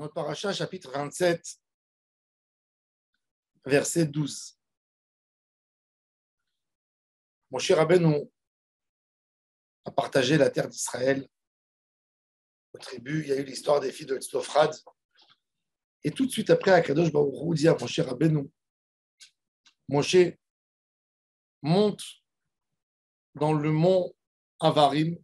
notre paracha, chapitre 27, verset 12. Moshe Rabbeinu a partagé la terre d'Israël aux tribus. Il y a eu l'histoire des filles de Tzlophrad. Et tout de suite après, Akadosh Baruch Hu dit à Moshe Rabbeinu, Moshe, monte dans le mont Avarim.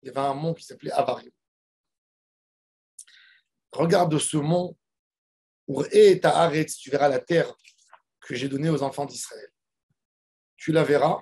Il y avait un mont qui s'appelait Avarim. Regarde de ce mont, et ta Haaretz, tu verras la terre que j'ai donnée aux enfants d'Israël. Tu la verras,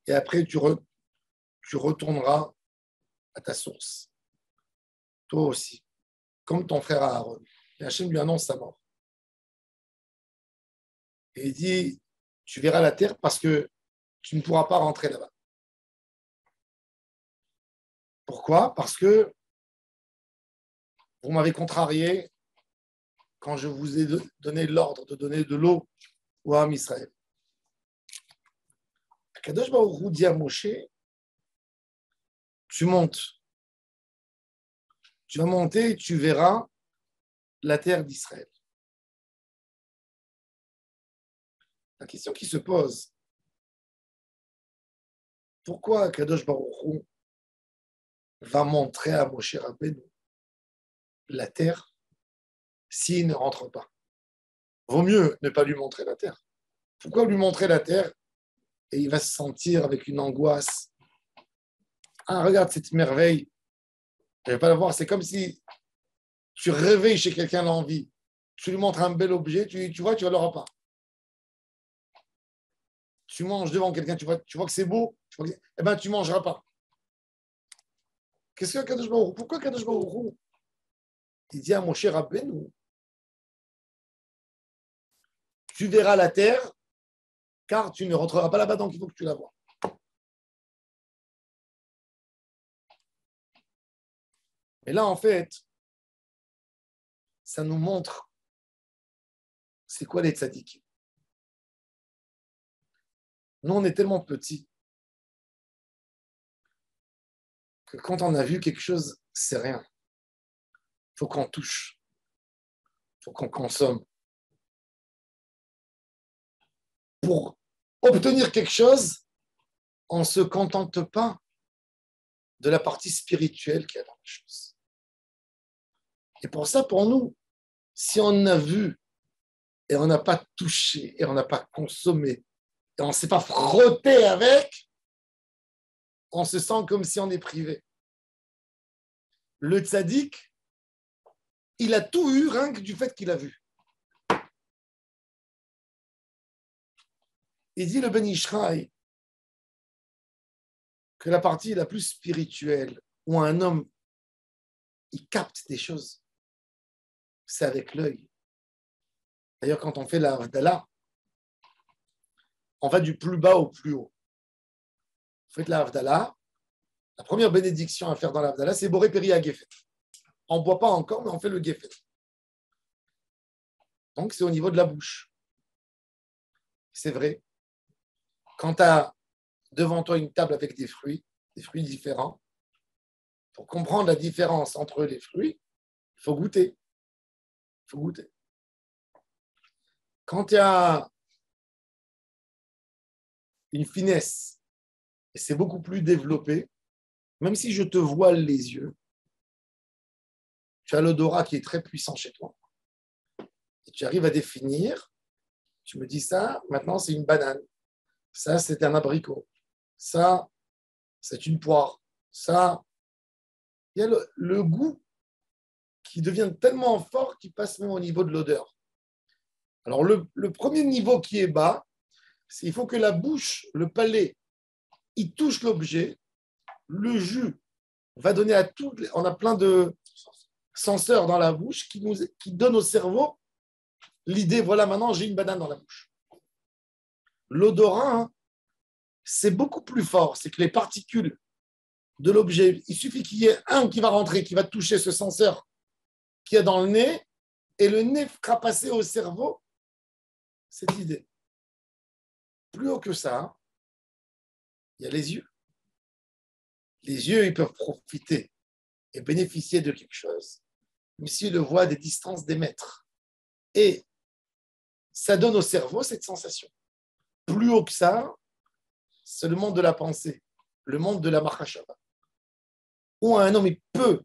et après tu retourneras à ta source. Toi aussi, comme ton frère Aaron. Et Hachem lui annonce sa mort. Et il dit, tu verras la terre parce que tu ne pourras pas rentrer là-bas. Pourquoi? Parce que vous m'avez contrarié quand je vous ai donné l'ordre de donner de l'eau au Ham Israël. Akadosh Baruch Hu dit à Moshe, tu montes. Tu vas monter et tu verras la terre d'Israël. La question qui se pose, pourquoi Akadosh Baruch Hu va montrer à Moshe Rabbeinu la terre s'il ne rentre pas? Vaut mieux ne pas lui montrer la terre. Pourquoi lui montrer la terre et il va se sentir avec une angoisse? Ah, regarde cette merveille, je ne vais pas la voir. C'est comme si tu réveilles chez quelqu'un l'envie. Tu lui montres un bel objet, tu vois, tu ne l'auras pas. Tu manges devant quelqu'un, tu vois que c'est beau, eh ben, tu ne mangeras pas. Qu'est-ce que Kadosh Baruch Hu? Pourquoi Kadosh Baruch Hu il dit à Moshe Rabbeinu, tu verras la terre, car tu ne rentreras pas là-bas, donc il faut que tu la vois. Et là, en fait, ça nous montre c'est quoi les tzadikim. Nous, on est tellement petits que quand on a vu quelque chose, c'est rien. Il faut qu'on touche, il faut qu'on consomme. Pour obtenir quelque chose, on ne se contente pas de la partie spirituelle qu'il y a dans la chose. Et pour ça, pour nous, si on a vu et on n'a pas touché et on n'a pas consommé et on ne s'est pas frotté avec, on se sent comme si on est privé. Le tzaddik, il a tout eu rien que du fait qu'il a vu. Il dit le Ben Ishraï que la partie la plus spirituelle où un homme il capte des choses, c'est avec l'œil. D'ailleurs, quand on fait la Havdalah, on va du plus bas au plus haut. Vous faites la Havdalah, la première bénédiction à faire dans la Havdalah, c'est Boré Péri à Gefet. On ne boit pas encore, mais on fait le Gefet. Donc, c'est au niveau de la bouche. C'est vrai. Quand tu as devant toi une table avec des fruits différents, pour comprendre la différence entre les fruits, il faut goûter. Il faut goûter. Quand il y a une finesse, et c'est beaucoup plus développé, même si je te voile les yeux, tu as l'odorat qui est très puissant chez toi. Et tu arrives à définir, tu me dis ça, maintenant c'est une banane, ça c'est un abricot, ça c'est une poire, ça, il y a le goût qui devient tellement fort qu'il passe même au niveau de l'odeur. Alors le premier niveau qui est bas, c'est il faut que la bouche, le palais, il touche l'objet, le jus va donner à tout, on a plein de senseurs dans la bouche qui donnent au cerveau l'idée, voilà, maintenant j'ai une banane dans la bouche. L'odorat, hein, c'est beaucoup plus fort, c'est que les particules de l'objet, il suffit qu'il y ait un qui va rentrer, qui va toucher ce senseur qu'il y a dans le nez, et le nez fera passer au cerveau cette idée. Plus haut que ça, il y a les yeux. Les yeux, ils peuvent profiter et bénéficier de quelque chose. même s'il le voit à des distances des mètres. Et ça donne au cerveau cette sensation. Plus haut que ça, c'est le monde de la pensée, le monde de la Mahashava. Où un homme, il peut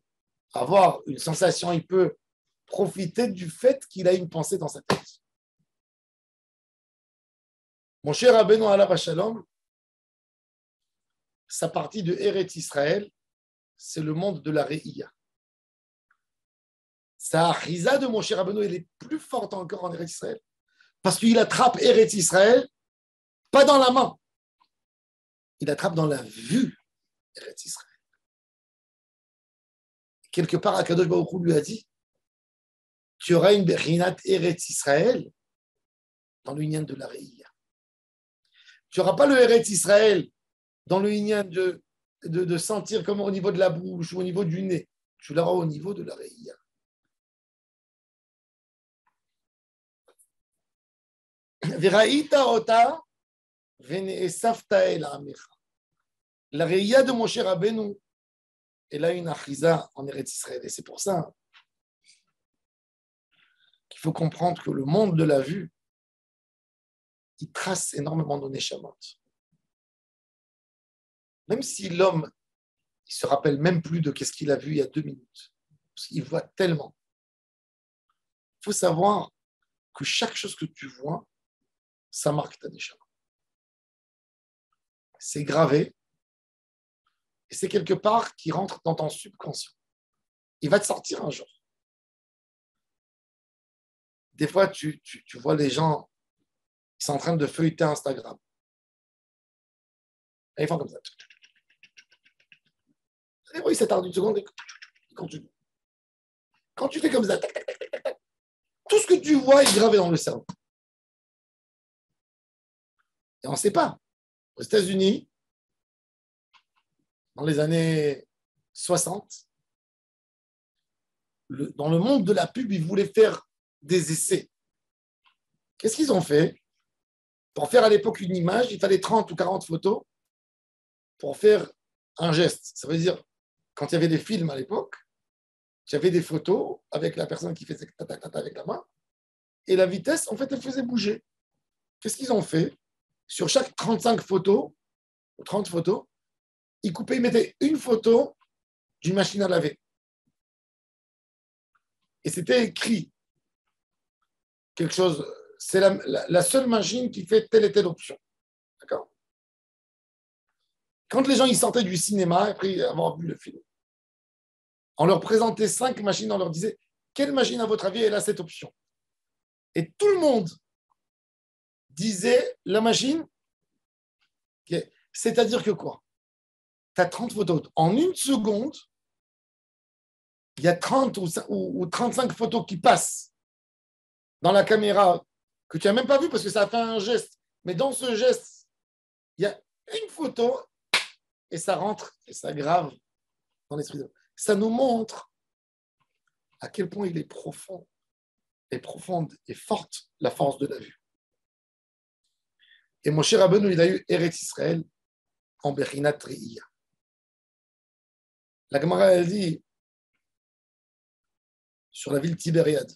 avoir une sensation, il peut profiter du fait qu'il a une pensée dans sa tête. Mon cher Rabbeinu alav shalom, sa partie de Eretz Israël, c'est le monde de la Re'iyah. Sa Achisa de mon cher Rabbeinu, elle est plus forte encore en Eretz Israël, parce qu'il attrape Eretz Israël, pas dans la main, il attrape dans la vue Eretz Israël. Quelque part, Akadosh Baruch Hu lui a dit, tu auras une Bechinat Eretz Israël dans l'union de la Re'iyah. Tu n'auras pas le Eretz Israël dans le union de sentir comme au niveau de la bouche ou au niveau du nez. Tu l'auras au niveau de la Re'iyah. Veraïta ota vene'esafta el amecha. La Re'iyah de Moshe Rabbeinu, elle a une achiza en Eretz Israël. Et c'est pour ça qu'il faut comprendre que le monde de la vue, il trace énormément nos neshamot. Même si l'homme, il ne se rappelle même plus de ce qu'il a vu il y a 2 minutes, parce qu'il voit tellement. Il faut savoir que chaque chose que tu vois, ça marque ta neshama. C'est gravé, et c'est quelque part qui rentre dans ton subconscient. Il va te sortir un jour. Des fois, tu vois les gens, ils sont en train de feuilleter Instagram. Et ils font comme ça. Et oui, ça tarde une seconde et ils continuent. Quand tu fais comme ça, tout ce que tu vois est gravé dans le cerveau. Et on ne sait pas. Aux États-Unis, dans les années 60, dans le monde de la pub, ils voulaient faire des essais. Qu'est-ce qu'ils ont fait? Pour faire à l'époque une image, il fallait 30 ou 40 photos pour faire un geste. Ça veut dire, quand il y avait des films à l'époque, j'avais des photos avec la personne qui faisait tata avec la main, et la vitesse, en fait, elle faisait bouger. Qu'est-ce qu'ils ont fait? Sur chaque 35 photos, ou 30 photos, ils coupaient, ils mettaient une photo d'une machine à laver. Et c'était écrit quelque chose, c'est la seule machine qui fait telle et telle option. D'accord? Quand les gens ils sortaient du cinéma, après avoir vu le film, on leur présentait 5 machines, on leur disait, quelle machine, à votre avis, elle a cette option? Et tout le monde disait la machine, c'est-à-dire que quoi? Tu as 30 photos. En une seconde, il y a 30 ou 35 photos qui passent dans la caméra que tu n'as même pas vu parce que ça a fait un geste. Mais dans ce geste, il y a une photo et ça rentre et ça grave dans l'esprit. Ça nous montre à quel point il est profond et profonde et forte la force de la vue. Et Moshe Rabbeinu, il a eu Eretz Israël en Bechinat Re'iyah. La Gemara, elle dit sur la ville Tibériade.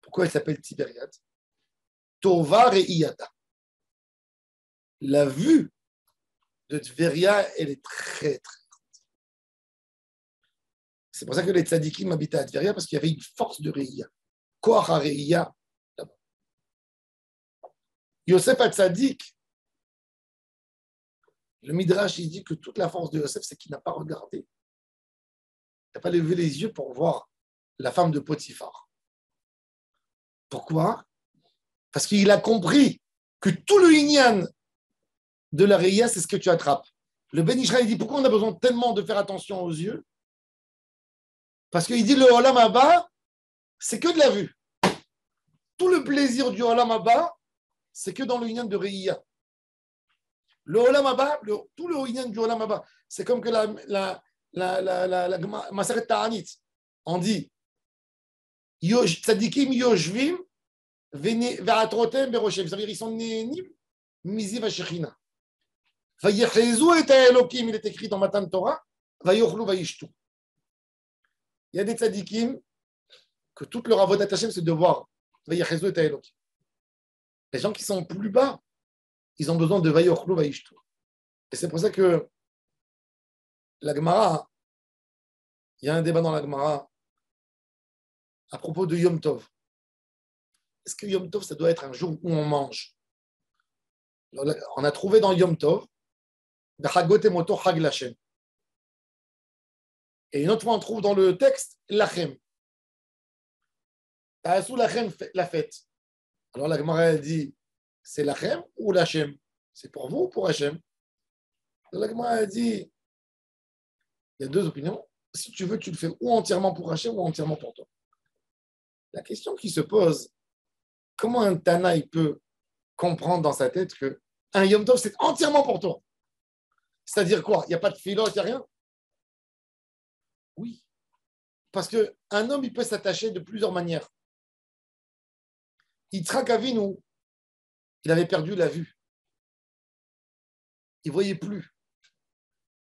Pourquoi elle s'appelle Tibériade? Tova Re'iyata. La vue de Tveria, elle est très, très grande. C'est pour ça que les tzadikim habitaient à Tveria, parce qu'il y avait une force de Re'iyah. Koach Re'iyah là-bas. Yosef HaTzadik, le Midrash, il dit que toute la force de Yosef, c'est qu'il n'a pas regardé. Il n'a pas levé les yeux pour voir la femme de Potiphar. Pourquoi? Parce qu'il a compris que tout le inyan de la Re'iyah, c'est ce que tu attrapes. Le Ben Israël dit, pourquoi on a besoin tellement de faire attention aux yeux? Parce qu'il dit, le Olam Haba, c'est que de la vue. Tout le plaisir du Olam Haba, c'est que dans le inyan de Re'iyah. Le Olam Haba, tout le inyan du Olam Haba, c'est comme que la Maseret Ta'anit, on dit, Tzadikim Yoshvim, Ve'atrotem Beroshem. Ça veut dire, ils sont nénim, Miziv Hashechina. Vayechezu et Elokim, il est écrit dans Matan Torah, Vayochlu Vayishtu. Il y a des tzadikim que toute leur avodat Hashem, c'est de voir. Les gens qui sont plus bas, ils ont besoin de vayochlu vaishtu. Et c'est pour ça que la Gemara, il y a un débat dans la Gemara à propos de Yom Tov. Est-ce que Yom Tov, ça doit être un jour où on mange? On a trouvé dans Yom Tov, et une autre fois, on trouve dans le texte Lachem. Ta'asou Lachem, la fête. Alors la Gemara, elle dit, c'est Lachem ou Lachem? C'est pour vous ou pour Hachem? La Gemara, elle dit, il y a deux opinions. Si tu veux, tu le fais ou entièrement pour Hachem ou entièrement pour toi. La question qui se pose, comment un Tana il peut comprendre dans sa tête que un Yom Tov, c'est entièrement pour toi? C'est-à-dire quoi? Il n'y a pas de philo, il n'y a rien? Oui. Parce qu'un homme, il peut s'attacher de plusieurs manières. Yitzhak Avinu, il avait perdu la vue. Il ne voyait plus.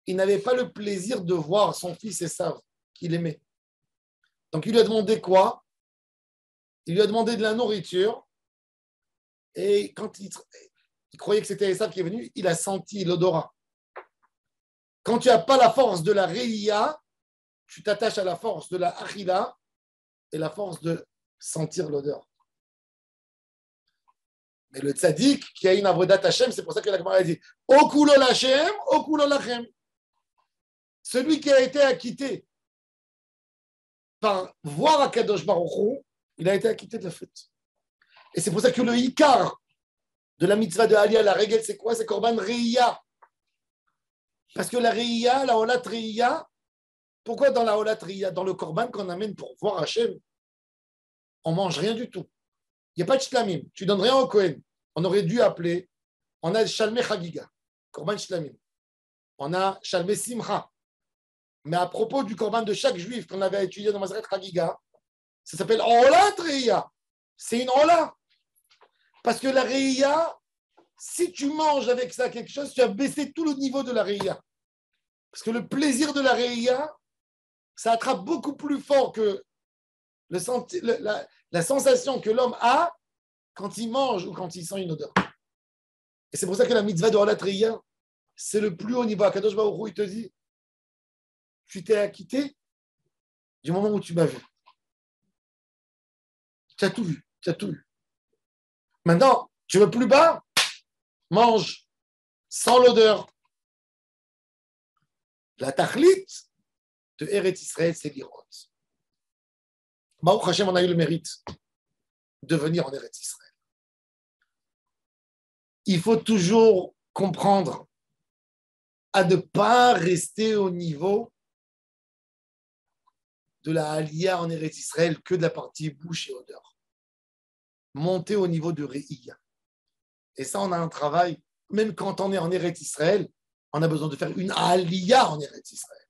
Il n'avait pas le plaisir de voir son fils Esav qu'il aimait. Donc il lui a demandé quoi? Il lui a demandé de la nourriture. Et quand il croyait que c'était Esav qui est venu, il a senti l'odorat. Quand tu n'as pas la force de la Reïa, tu t'attaches à la force de la Achila et la force de sentir l'odeur. Mais le tzaddik qui a une avodat Hashem, c'est pour ça que la Gemara dit Okulo Lachem, Okulo Lachem. Celui qui a été acquitté par voir Akadosh Baruch Hu, il a été acquitté de la fête. Et c'est pour ça que le Ikar de la mitzvah de Aliyah, la règle, c'est quoi? C'est Korban Reïya. Parce que la Reïya, la Olat Reïya, pourquoi dans la Olat Reïya, dans le Korban qu'on amène pour voir Hashem, on ne mange rien du tout? Il n'y a pas de shlamim. Tu ne donnes rien au Kohen. On aurait dû appeler, on a Shalmei Chagiga, Korban shlamim. On a Shalmei Simcha. Mais à propos du Korban de chaque juif qu'on avait étudié dans Maseret Chagiga, ça s'appelle Olat Reïya. C'est une Ola. Parce que la Reïya, si tu manges avec ça quelque chose, tu as baissé tout le niveau de la Reïya. Parce que le plaisir de la Reïya, ça attrape beaucoup plus fort que la sensation que l'homme a quand il mange ou quand il sent une odeur. Et c'est pour ça que la mitzvah de Olat Reïya, c'est le plus haut niveau. Akadosh Baruch Hu, il te dit, tu t'es acquitté du moment où tu m'as vu. Tu as tout vu, tu as tout vu. Maintenant, tu veux plus bas? Mange sans l'odeur. La tachlit de Eretz Israël, c'est l'irot. Baruch Hashem, on a eu le mérite de venir en Eretz Israël. Il faut toujours comprendre à ne pas rester au niveau de la Aliyah en Eretz Israël que de la partie bouche et odeur. Monter au niveau de Reïya. Et ça, on a un travail, même quand on est en Eretz Israël, on a besoin de faire une Aliyah en Eretz Israël.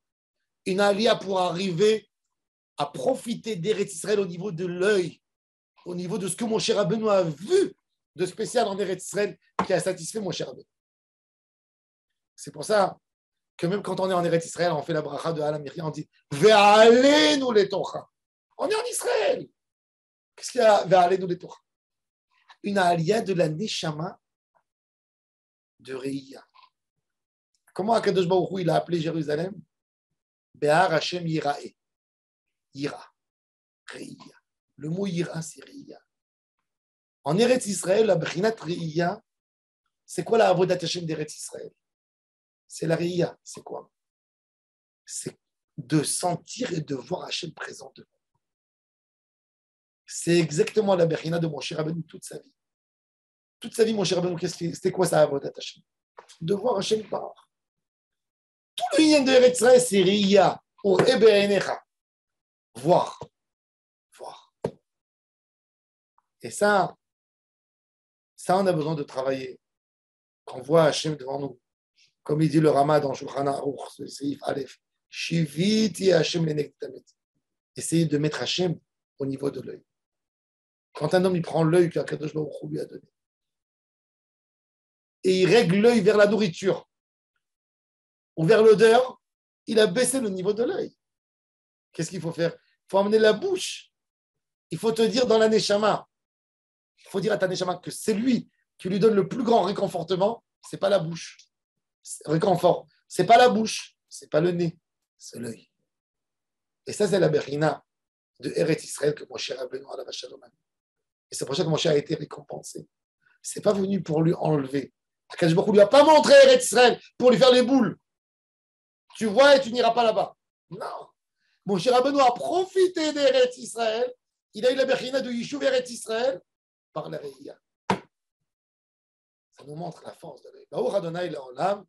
Une Aliyah pour arriver à profiter d'Eretz Israël au niveau de l'œil, au niveau de ce que Moshe Rabbeinu a vu de spécial en Eretz Israël qui a satisfait Moshe Rabbeinu. C'est pour ça que même quand on est en Eretz Israël, on fait la bracha de Alamiri, on dit Ve'alenu letocha. On est en Israël. Qu'est-ce qu'il y a Ve'alenu letocha? Une aliyah de la neshama de Reïya. Comment Akadosh Baruch Hu il a appelé Jérusalem? Behar Hashem Yirae. Yira. Reïya. Le mot Yira, c'est Reïya. En Eretz Israël, la Brinat Reïya, c'est quoi la Avodat Hashem d'Eretz Israël? C'est la Reïya. C'est quoi? C'est de sentir et de voir Hashem présent devant. C'est exactement la Bechina de Moshe Rabbeinu toute sa vie. Toute sa vie, Moshe Rabbeinu, c'était quoi ça, Avodat Hashem? De voir Hashem par. Tout le lien de Eretz Israël, c'est Riya, ou Ebe'enecha. Voir. Voir. Et ça, on a besoin de travailler. Quand on voit Hashem devant nous, comme il dit le Rama dans Shulchan Aruch, c'est Seif Aleph, Shiviti Hashem lenektamet. Essayez de mettre Hashem au niveau de l'œil. Quand un homme il prend l'œil que Akadosh Baruch Hu lui a donné et il règle l'œil vers la nourriture ou vers l'odeur, il a baissé le niveau de l'œil. Qu'est-ce qu'il faut faire? faut amener la bouche. Il faut te dire dans la Neshama. Il faut dire à ta Neshama que c'est lui qui lui donne le plus grand réconfortement. C'est pas la bouche. Réconfort. C'est pas la bouche. C'est pas le nez. C'est l'œil. Et ça, c'est la Bechina de Eretz Israël que Moshe Rabbeinu alav shalom. Et c'est pour ça que Moshe a été récompensé. C'est pas venu pour lui enlever. Akadosh Baruch Hu lui a pas montré Eretz Israël pour lui faire les boules. Tu vois et tu n'iras pas là-bas. Non. Moshe Rabbeinu a profité d'Eretz Israël. Il a eu la Bechina de Yishuv Eretz Israël par la Reïa. Ça nous montre la force de l'œil. Baruch Adonai Le'olam.